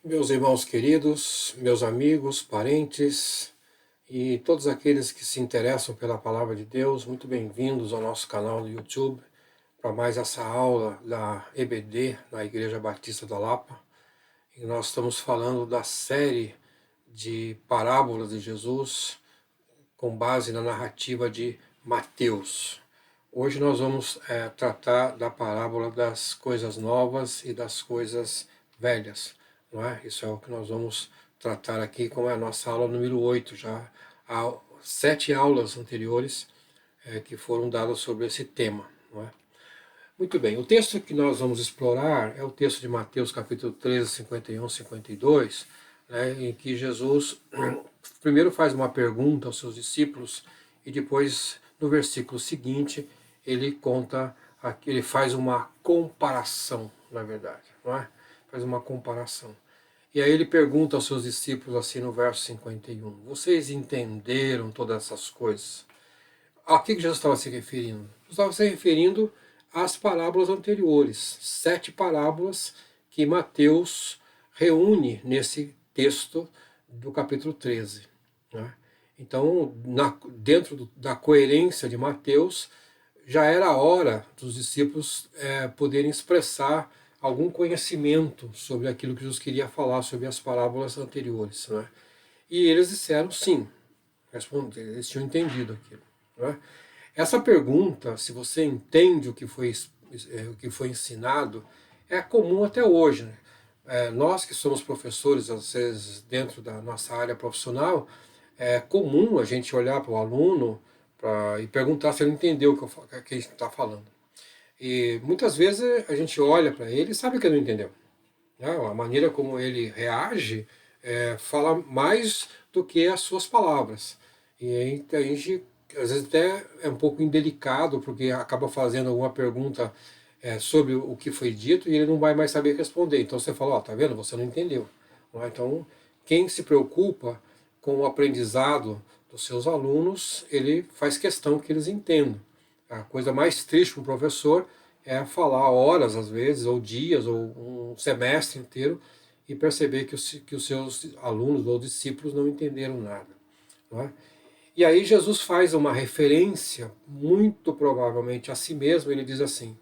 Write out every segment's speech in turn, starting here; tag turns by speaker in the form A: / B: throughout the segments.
A: Meus irmãos queridos, meus amigos, parentes e todos aqueles que se interessam pela palavra de Deus, muito bem-vindos ao nosso canal do YouTube para mais essa aula da EBD, da Igreja Batista da Lapa. E nós estamos falando da série de parábolas de Jesus com base na narrativa de Mateus. Hoje nós vamos tratar da parábola das coisas novas e das coisas velhas, não é? Isso é o que nós vamos tratar aqui, como é a nossa aula número 8. Já há 7 aulas anteriores que foram dadas sobre esse tema, não é? Muito bem, o texto que nós vamos explorar é o texto de Mateus capítulo 13, 51, 52, né, em que Jesus primeiro faz uma pergunta aos seus discípulos e depois, no versículo seguinte, ele conta, ele faz uma comparação, na verdade, não é? Faz uma comparação. E aí ele pergunta aos seus discípulos assim no verso 51, vocês entenderam todas essas coisas? A que Jesus estava se referindo? Estava se referindo às parábolas anteriores, 7 parábolas que Mateus reúne nesse texto do capítulo 13. Né? Então, dentro da coerência de Mateus, já era a hora dos discípulos poderem expressar algum conhecimento sobre aquilo que Jesus queria falar sobre as parábolas anteriores. Né? E eles disseram sim, eles tinham entendido aquilo. Né? Essa pergunta, se você entende o que foi ensinado, é comum até hoje. Né? Nós que somos professores, às vezes dentro da nossa área profissional, é comum a gente olhar para o aluno e perguntar se ele entendeu o que a gente está falando. E muitas vezes a gente olha para ele e sabe que ele não entendeu. Né? A maneira como ele reage fala mais do que as suas palavras. E aí a gente, às vezes, até é um pouco indelicado, porque acaba fazendo alguma pergunta sobre o que foi dito e ele não vai mais saber responder. Então você fala, ó, tá vendo? Você não entendeu. Então, quem se preocupa com o aprendizado dos seus alunos, ele faz questão que eles entendam. A coisa mais triste para um professor é falar horas, às vezes, ou dias, ou um semestre inteiro, e perceber que os seus alunos ou discípulos não entenderam nada. Não é? E aí Jesus faz uma referência, muito provavelmente a si mesmo, ele diz assim,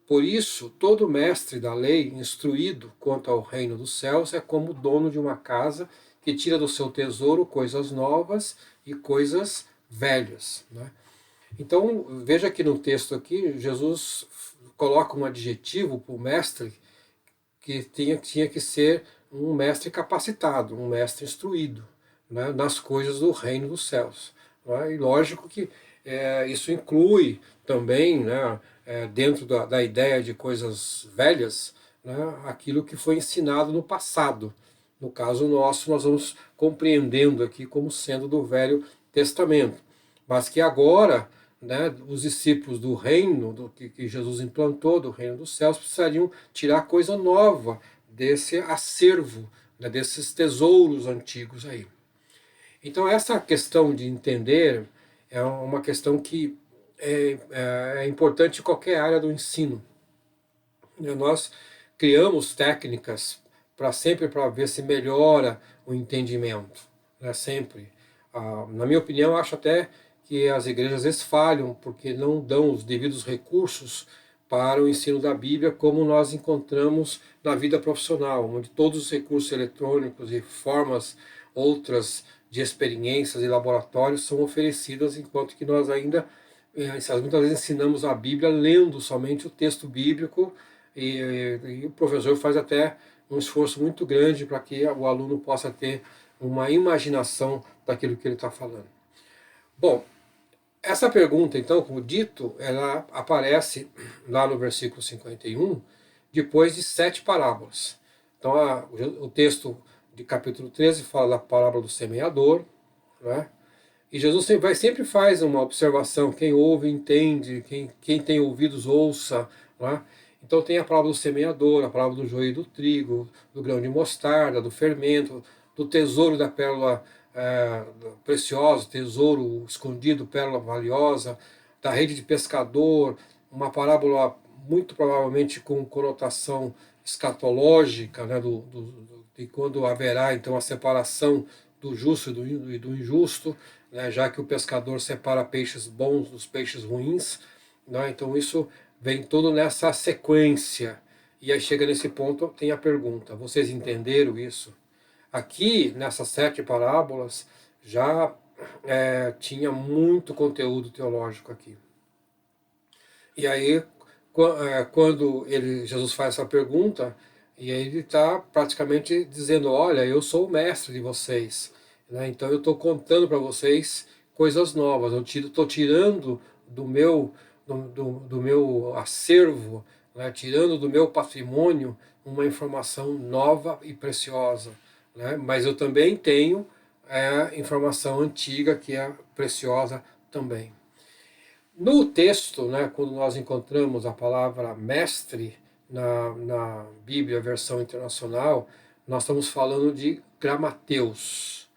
A: por isso, todo mestre da lei, instruído quanto ao reino dos céus, é como o dono de uma casa que tira do seu tesouro coisas novas e coisas velhas. Né? Então, veja que no texto aqui, Jesus coloca um adjetivo para o mestre que tinha que ser um mestre capacitado, um mestre instruído, né, nas coisas do reino dos céus. Né? E lógico que isso inclui também, né, dentro da ideia de coisas velhas, né, aquilo que foi ensinado no passado. No caso nosso, nós vamos compreendendo aqui como sendo do Velho Testamento. Mas que agora, né, os discípulos do reino que Jesus implantou, do reino dos céus, precisariam tirar coisa nova desse acervo, né, desses tesouros antigos aí. Então essa questão de entender é uma questão que é importante em qualquer área do ensino. Nós criamos técnicas para ver se melhora o entendimento, né, sempre. Na minha opinião, eu acho até que as igrejas às vezes falham porque não dão os devidos recursos para o ensino da Bíblia como nós encontramos na vida profissional, onde todos os recursos eletrônicos e formas outras de experiências e laboratórios são oferecidas, enquanto que nós ainda muitas vezes ensinamos a Bíblia lendo somente o texto bíblico e o professor faz até um esforço muito grande para que o aluno possa ter uma imaginação daquilo que ele está falando. Bom, essa pergunta, então, como dito, ela aparece lá no versículo 51, depois de 7 parábolas. Então, o texto de capítulo 13 fala da parábola do semeador, né? E Jesus sempre faz uma observação, quem ouve entende, quem tem ouvidos ouça. Né? Então tem a parábola do semeador, a parábola do joio e do trigo, do grão de mostarda, do fermento, do tesouro da pérola preciosa, tesouro escondido, pérola valiosa, da rede de pescador, uma parábola muito provavelmente com conotação escatológica, né, de quando haverá então a separação do justo e do injusto, né, já que o pescador separa peixes bons dos peixes ruins, né, então isso vem tudo nessa sequência. E aí chega nesse ponto, tem a pergunta: vocês entenderam isso? Aqui, nessas 7 parábolas, já tinha muito conteúdo teológico aqui. E aí, quando Jesus faz essa pergunta, e aí ele está praticamente dizendo: olha, eu sou o mestre de vocês, né? Então eu estou contando para vocês coisas novas, eu estou tirando do meu acervo, né? Tirando do meu patrimônio uma informação nova e preciosa, né? Mas eu também tenho informação antiga que é preciosa também. No texto, né, quando nós encontramos a palavra mestre na Bíblia, versão internacional, nós estamos falando de gramateus,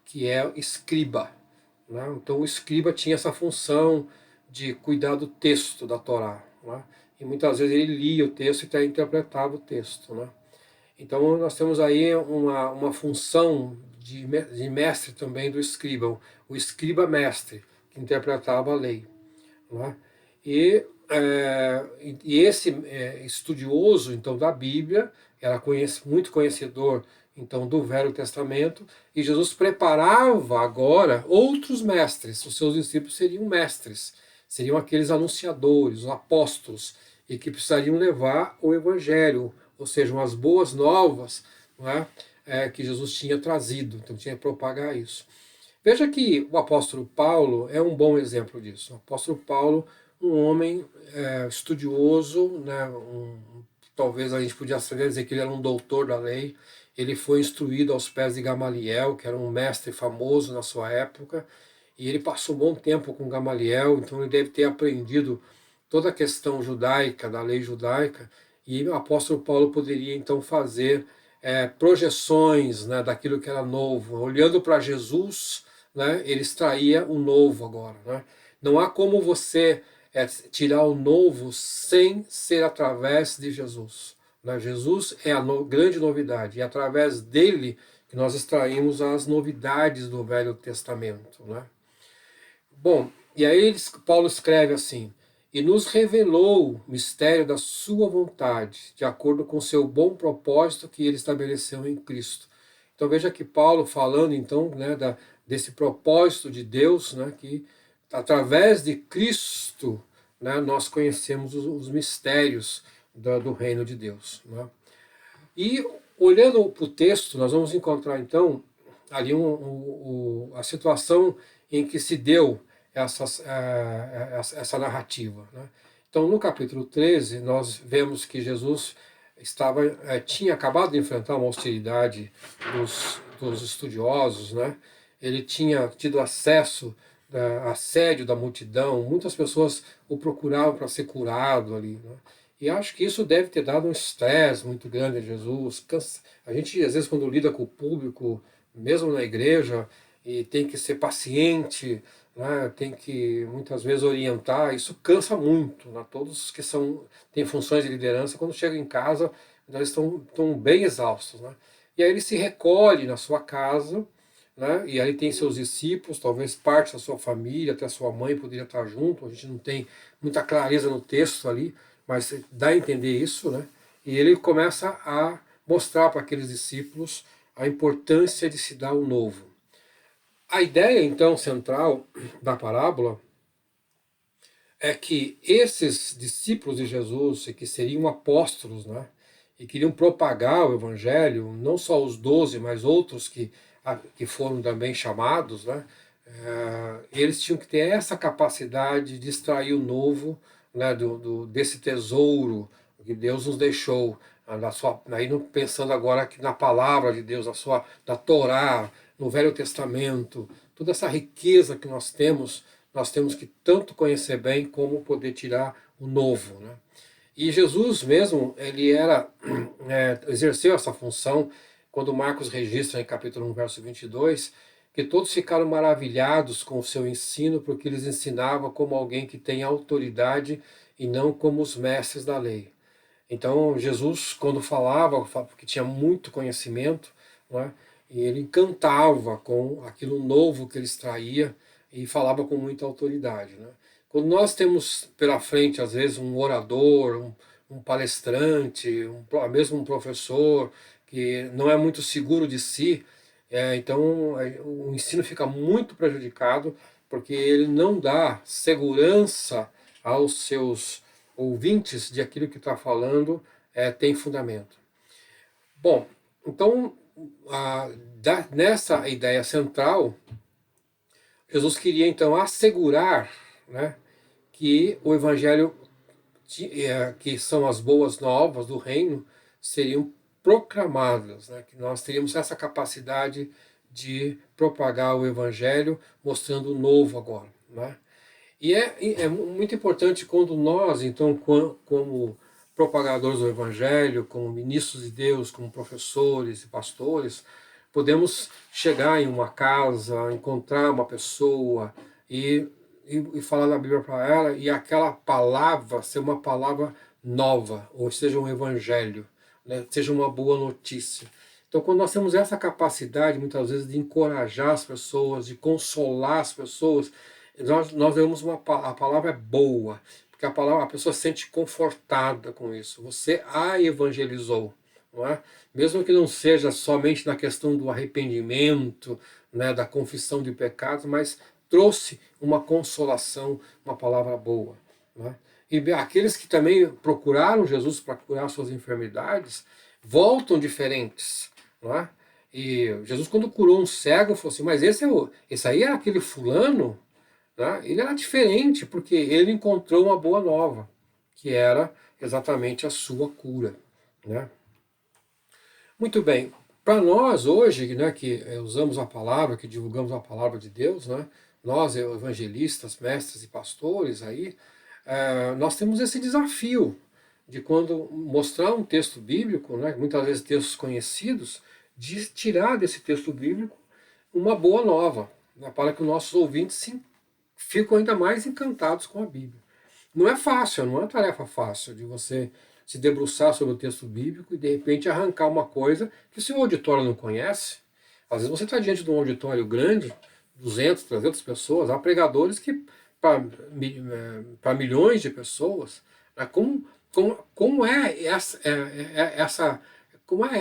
A: que é escriba, né? Então o escriba tinha essa função de cuidar do texto da Torá, né? E muitas vezes ele lia o texto e até interpretava o texto, né? Então nós temos aí uma função de mestre também do escriba, o escriba mestre, que interpretava a lei, né? E, e esse estudioso então da Bíblia era muito conhecedor então do Velho Testamento, e Jesus preparava agora outros mestres. Os seus discípulos seriam mestres, seriam aqueles anunciadores, os apóstolos, e que precisariam levar o Evangelho, ou seja, as boas novas, não é? Que Jesus tinha trazido, então tinha que propagar isso. Veja que o apóstolo Paulo é um bom exemplo disso. O apóstolo Paulo, um homem estudioso, né, talvez a gente podia dizer que ele era um doutor da lei. Ele foi instruído aos pés de Gamaliel, que era um mestre famoso na sua época, e ele passou um bom tempo com Gamaliel, então ele deve ter aprendido toda a questão judaica, da lei judaica, e o apóstolo Paulo poderia então fazer projeções, né, daquilo que era novo, olhando para Jesus, né, ele extraía o novo agora, né? Não há como você tirar o novo sem ser através de Jesus, né? Jesus é a grande novidade, e é através dele que nós extraímos as novidades do Velho Testamento, né? Bom, e aí Paulo escreve assim: e nos revelou o mistério da sua vontade, de acordo com o seu bom propósito que ele estabeleceu em Cristo. Então veja que Paulo falando então, né, desse propósito de Deus, né, que através de Cristo, né, nós conhecemos os mistérios do reino de Deus, né? E olhando para o texto, nós vamos encontrar então ali a situação em que se deu essa narrativa, né? Então, no capítulo 13, nós vemos que Jesus tinha acabado de enfrentar uma hostilidade dos estudiosos, né? Ele tinha tido acesso assédio da multidão, muitas pessoas o procuravam para ser curado ali, né? E acho que isso deve ter dado um estresse muito grande a Jesus. A gente, às vezes, quando lida com o público, mesmo na igreja, e tem que ser paciente, né, tem que, muitas vezes, orientar, isso cansa muito, né? Todos que têm funções de liderança, quando chegam em casa, eles estão bem exaustos, né? E aí ele se recolhe na sua casa, né? E aí tem seus discípulos, talvez parte da sua família, até a sua mãe poderia estar junto, a gente não tem muita clareza no texto ali, mas dá a entender isso, né? E ele começa a mostrar para aqueles discípulos a importância de se dar o novo. A ideia, então, central da parábola é que esses discípulos de Jesus, que seriam apóstolos, né, e queriam propagar o evangelho, não só os 12, mas outros que foram também chamados, né, eles tinham que ter essa capacidade de extrair o novo, né, desse tesouro que Deus nos deixou, aí pensando agora aqui na palavra de Deus, da Torá, no Velho Testamento, toda essa riqueza que nós temos que tanto conhecer bem como poder tirar o novo, né? E Jesus mesmo, ele exerceu essa função quando Marcos registra em capítulo 1, verso 22, que todos ficaram maravilhados com o seu ensino, porque eles ensinavam como alguém que tem autoridade e não como os mestres da lei. Então Jesus, quando falava, porque tinha muito conhecimento, né, e ele encantava com aquilo novo que ele extraía e falava com muita autoridade, né. Quando nós temos pela frente, às vezes, um orador, um palestrante, mesmo um professor, que não é muito seguro de si, então o ensino fica muito prejudicado, porque ele não dá segurança aos seus ouvintes de aquilo que está falando tem fundamento. Bom, então, nessa ideia central, Jesus queria então assegurar, né, que o Evangelho, que são as boas novas do reino, seriam proclamadas, né, que nós teríamos essa capacidade de propagar o Evangelho, mostrando o novo agora, né? E é muito importante quando nós, então, como propagadores do Evangelho, como ministros de Deus, como professores e pastores, podemos chegar em uma casa, encontrar uma pessoa e falar da Bíblia para ela, e aquela palavra ser uma palavra nova, ou seja, um Evangelho, né, seja uma boa notícia. Então, quando nós temos essa capacidade, muitas vezes, de encorajar as pessoas, de consolar as pessoas, nós vemos a palavra é boa, porque a pessoa se sente confortada com isso. Você a evangelizou, não é? Mesmo que não seja somente na questão do arrependimento, né, da confissão de pecados, mas trouxe uma consolação, uma palavra boa, não é? E aqueles que também procuraram Jesus para curar suas enfermidades, voltam diferentes, não é? E Jesus, quando curou um cego, falou assim: mas esse aí é aquele fulano, né? Ele era diferente, porque ele encontrou uma boa nova, que era exatamente a sua cura, né? Muito bem, para nós hoje, né, que usamos a palavra, que divulgamos a palavra de Deus, né, nós evangelistas, mestres e pastores, aí, nós temos esse desafio de, quando mostrar um texto bíblico, né, muitas vezes textos conhecidos, de tirar desse texto bíblico uma boa nova, né, para que os nossos ouvintes ficam ainda mais encantados com a Bíblia. Não é fácil, não é uma tarefa fácil de você se debruçar sobre o texto bíblico e de repente arrancar uma coisa que o seu auditório não conhece. Às vezes você está diante de um auditório grande, 200, 300 pessoas, há pregadores que, para milhões de pessoas, né, como é como é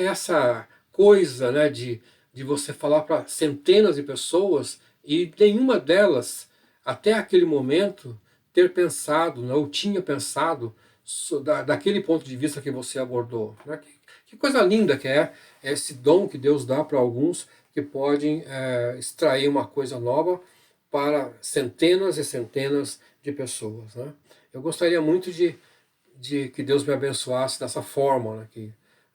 A: essa coisa, né, de você falar para centenas de pessoas e nenhuma delas, até aquele momento, ter pensado, né, ou tinha pensado daquele ponto de vista que você abordou, né? Que coisa linda que é esse dom que Deus dá para alguns que podem extrair uma coisa nova para centenas e centenas de pessoas, né? Eu gostaria muito de que Deus me abençoasse dessa forma, né? Que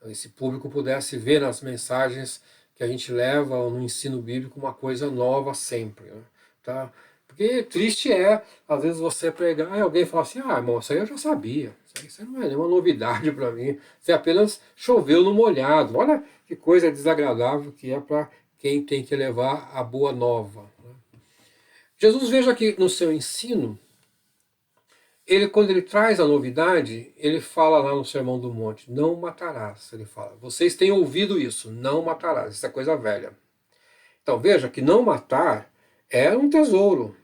A: esse público pudesse ver nas mensagens que a gente leva no ensino bíblico uma coisa nova sempre, né? Tá? Porque triste é, às vezes, você pregar e alguém fala assim: ah, irmão, isso aí eu já sabia, isso aí não é nenhuma novidade para mim, você apenas choveu no molhado. Olha que coisa desagradável que é para quem tem que levar a boa nova, né? Jesus, veja que no seu ensino, quando ele traz a novidade, ele fala lá no Sermão do Monte: não matarás. Ele fala: vocês têm ouvido isso, não matarás, isso é coisa velha. Então veja que não matar é um tesouro,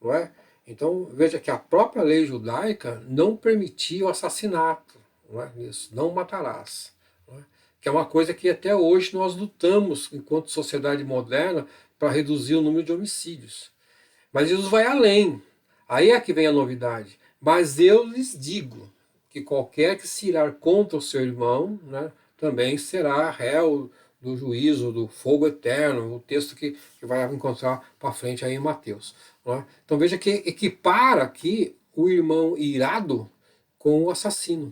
A: não é? Então veja que a própria lei judaica não permitia o assassinato, não é? Isso, não matarás, não é? Que é uma coisa que até hoje nós lutamos, enquanto sociedade moderna, para reduzir o número de homicídios. Mas Jesus vai além. Aí é que vem a novidade. Mas eu lhes digo que qualquer que se irar contra o seu irmão, né, também será réu do juízo, do fogo eterno, o texto que vai encontrar para frente aí em Mateus, né? Então veja que equipara aqui o irmão irado com o assassino,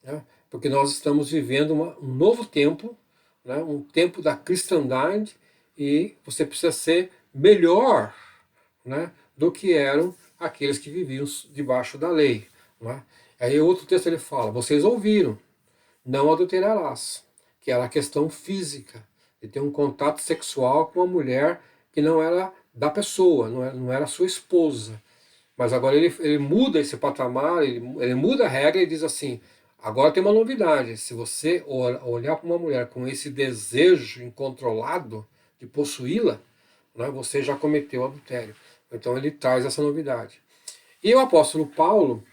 A: né? Porque nós estamos vivendo um novo tempo, né, um tempo da cristandade, e você precisa ser melhor, né, do que eram aqueles que viviam debaixo da lei, né? Aí outro texto ele fala: vocês ouviram, não adulterarás, que era a questão física, de ter um contato sexual com uma mulher que não era da pessoa, não era sua esposa. Mas agora ele muda esse patamar, ele muda a regra e diz assim: Agora tem uma novidade: se você olhar para uma mulher com esse desejo incontrolado de possuí-la, né, você já cometeu adultério. Então ele traz essa novidade. E o apóstolo Paulo,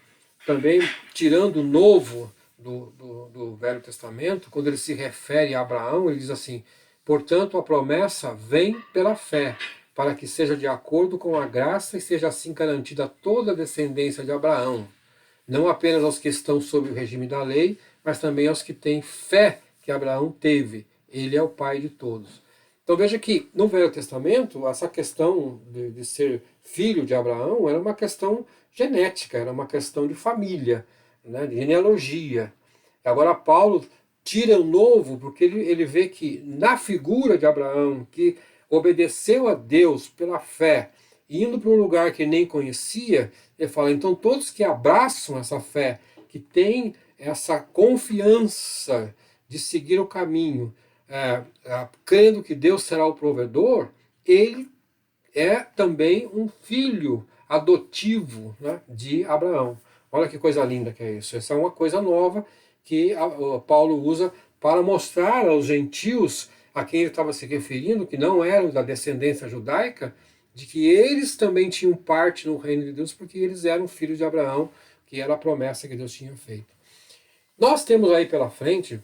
A: também tirando o novo do Velho Testamento, quando ele se refere a Abraão, ele diz assim: portanto, a promessa vem pela fé, para que seja de acordo com a graça e seja assim garantida toda a descendência de Abraão, não apenas aos que estão sob o regime da lei, mas também aos que têm fé que Abraão teve. Ele é o pai de todos. Então veja que no Velho Testamento, essa questão de ser filho de Abraão era uma questão genética, era uma questão de família, né, de genealogia. Agora Paulo tira o novo, porque ele vê que na figura de Abraão, que obedeceu a Deus pela fé, indo para um lugar que nem conhecia, ele fala, então todos que abraçam essa fé, que têm essa confiança de seguir o caminho, crendo que Deus será o provedor, ele é também um filho adotivo, né, de Abraão. Olha que coisa linda que é isso. Essa é uma coisa nova que Paulo usa para mostrar aos gentios a quem ele estava se referindo, que não eram da descendência judaica, de que eles também tinham parte no reino de Deus, porque eles eram filhos de Abraão, que era a promessa que Deus tinha feito. Nós temos aí pela frente,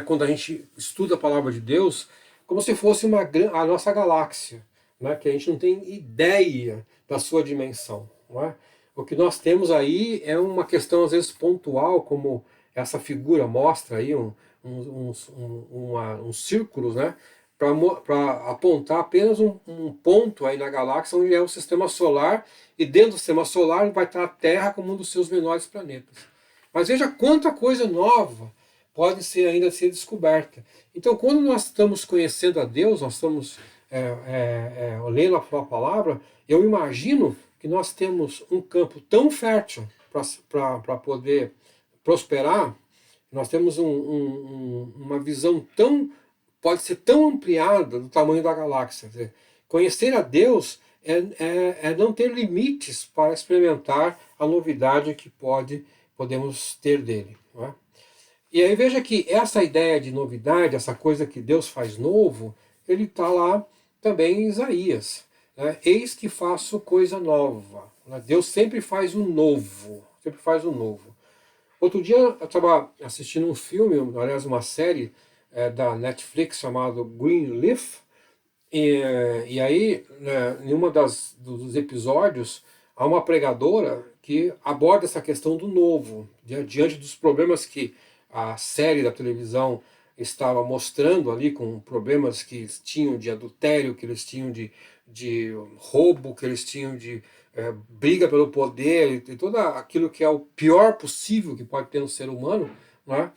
A: quando a gente estuda a palavra de Deus, como se fosse a nossa galáxia, né, que a gente não tem ideia da sua dimensão. Não é? O que nós temos aí é uma questão, às vezes, pontual, como essa figura mostra aí, uns círculos, né, para apontar apenas um ponto aí na galáxia, onde é o sistema solar, e dentro do sistema solar vai estar a Terra como um dos seus menores planetas. Mas veja quanta coisa nova pode ainda ser descoberta. Então, quando nós estamos conhecendo a Deus, nós estamos lendo a sua palavra, eu imagino que nós temos um campo tão fértil para poder prosperar, nós temos uma visão pode ser tão ampliada do tamanho da galáxia. Quer dizer, conhecer a Deus é não ter limites para experimentar a novidade que podemos ter dele. Não é? E aí veja que essa ideia de novidade, essa coisa que Deus faz novo, ele está lá também em Isaías. Né? Eis que faço coisa nova. Né? Deus sempre faz o novo. Sempre faz o novo. Outro dia eu estava assistindo um filme, aliás uma série da Netflix chamado Greenleaf, e aí, né, em uma dos episódios, há uma pregadora que aborda essa questão do novo, diante dos problemas que a série da televisão estava mostrando ali, com problemas que eles tinham de adultério, que eles tinham de roubo, que eles tinham de briga pelo poder, e tudo aquilo que é o pior possível que pode ter no ser humano, né?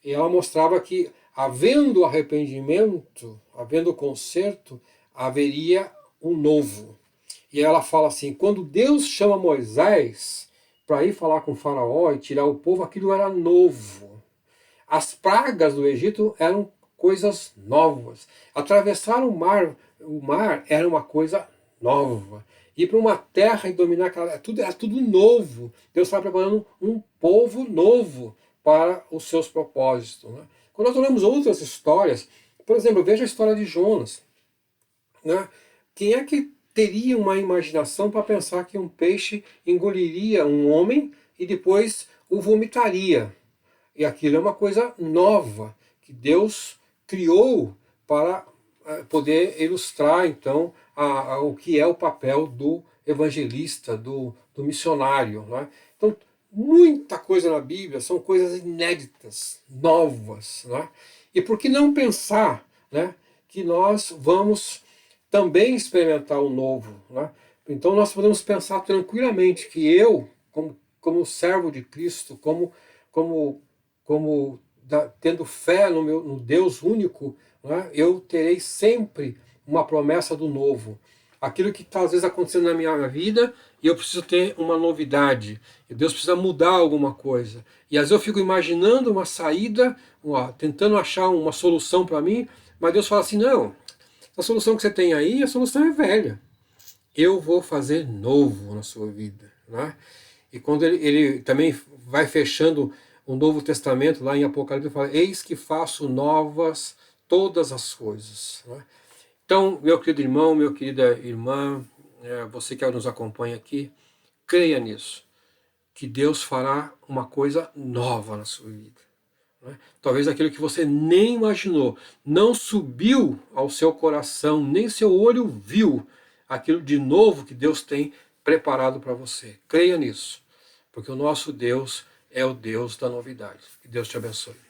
A: E ela mostrava que, havendo arrependimento, havendo conserto, haveria um novo. E ela fala assim, quando Deus chama Moisés para ir falar com o faraó e tirar o povo, aquilo era novo. As pragas do Egito eram coisas novas. Atravessar o mar era uma coisa nova. Ir para uma terra e dominar aquela... Era tudo novo. Deus estava preparando um povo novo para os seus propósitos. Né? Quando nós olhamos outras histórias, por exemplo, veja a história de Jonas. Né? Quem é que teria uma imaginação para pensar que um peixe engoliria um homem e depois o vomitaria? E aquilo é uma coisa nova que Deus criou para poder ilustrar, então, o que é o papel do evangelista, do missionário. Né? Então, muita coisa na Bíblia são coisas inéditas, novas. Né? E por que não pensar, né, que nós vamos também experimentar o novo? Né? Então, nós podemos pensar tranquilamente que eu, como servo de Cristo, tendo fé no Deus único, né, eu terei sempre uma promessa do novo. Aquilo que está às vezes acontecendo na minha vida e eu preciso ter uma novidade. E Deus precisa mudar alguma coisa. E às vezes eu fico imaginando uma saída, tentando achar uma solução para mim, mas Deus fala assim, não, a solução que você tem aí, a solução é velha. Eu vou fazer novo na sua vida. Né? E quando ele também vai fechando O Novo Testamento, lá em Apocalipse, fala: eis que faço novas todas as coisas. Não é? Então, meu querido irmão, minha querida irmã, você que nos acompanha aqui, creia nisso, que Deus fará uma coisa nova na sua vida. Não é? Talvez aquilo que você nem imaginou, não subiu ao seu coração, nem seu olho viu aquilo de novo que Deus tem preparado para você. Creia nisso, porque o nosso Deus é o Deus da novidade. Que Deus te abençoe.